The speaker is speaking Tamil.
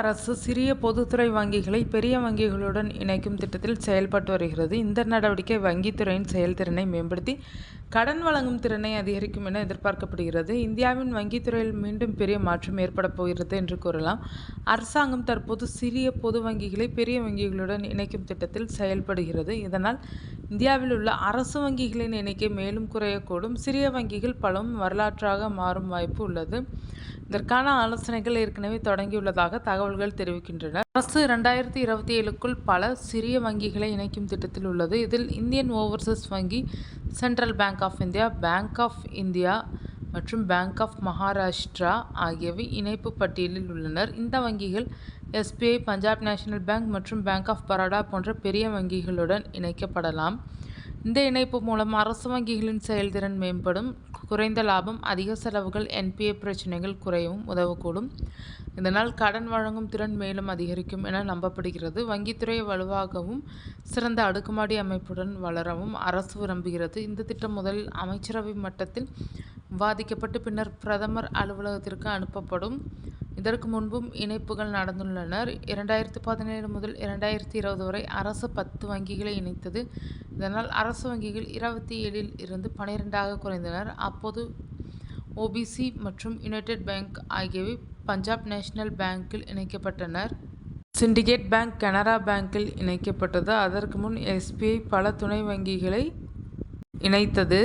அரசு சிறிய பொதுத்துறை வங்கிகளை பெரிய வங்கிகளுடன் இணைக்கும் திட்டத்தில் செயல்பட்டு வருகிறது. இந்த நடவடிக்கை வங்கித்துறையின் செயல்திறனை மேம்படுத்தி கடன் வழங்கும் திறனை அதிகரிக்கும் என எதிர்பார்க்கப்படுகிறது. இந்தியாவின் வங்கித்துறையில் மீண்டும் பெரிய மாற்றம் ஏற்பட போகிறது என்று கூறலாம். அரசாங்கம் தற்போது சிறிய பொது வங்கிகளை பெரிய வங்கிகளுடன் இணைக்கும் திட்டத்தில் செயல்படுகிறது. இதனால் இந்தியாவில் உள்ள அரசு வங்கிகளின் எண்ணிக்கை மேலும் குறையக்கூடும். சிறிய வங்கிகள் பலவும் வரலாற்றாக மாறும் வாய்ப்பு உள்ளது. இதற்கான ஆலோசனைகள் ஏற்கனவே தொடங்கியுள்ளதாக தகவல்கள் தெரிவிக்கின்றன. அரசு 2027க்குள் பல சிறிய வங்கிகளை இணைக்கும் திட்டத்தில் உள்ளது. இதில் இந்தியன் ஓவர்சீஸ் வங்கி, Central Bank of India, Bank of India மற்றும் பேங்க் ஆஃப் மகாராஷ்டிரா ஆகியவை இணைப்பு பட்டியலில் உள்ளனர். இந்த வங்கிகள் SBI, பஞ்சாப் நேஷனல் பேங்க் மற்றும் பேங்க் ஆஃப் பரோடா போன்ற பெரிய வங்கிகளுடன் இணைக்கப்படலாம். இந்த இணைப்பு மூலம் அரசு வங்கிகளின் செயல்திறன் மேம்படும். குறைந்த லாபம், அதிக செலவுகள், NPA பிரச்சனைகள் குறையவும் உதவக்கூடும். இதனால் கடன் வழங்கும் திறன் மேலும் அதிகரிக்கும் என நம்பப்படுகிறது. வங்கித்துறை வலுவாகவும் சிறந்த அடுக்குமாடி அமைப்புடன் வளரவும் அரசு விரும்புகிறது. இந்த திட்டம் முதலில் அமைச்சரவை மட்டத்தில் விவாதிக்கப்பட்டு பின்னர் பிரதமர் அலுவலகத்திற்கு அனுப்பப்படும். இதற்கு முன்பும் இணைப்புகள் நடந்துள்ளன. 2017 முதல் 2020 வரை அரசு 10 வங்கிகளை இணைத்தது. இதனால் அரசு வங்கிகள் 27இல் இருந்து 12ஆக குறைந்தனர். அப்போது OBC மற்றும் யுனைடெட் பேங்க் ஆகியவை பஞ்சாப் நேஷனல் பேங்கில் இணைக்கப்பட்டனர். சிண்டிகேட் பேங்க் கனரா பேங்கில் இணைக்கப்பட்டது. அதற்கு முன் SBI பல துணை வங்கிகளை இணைத்தது.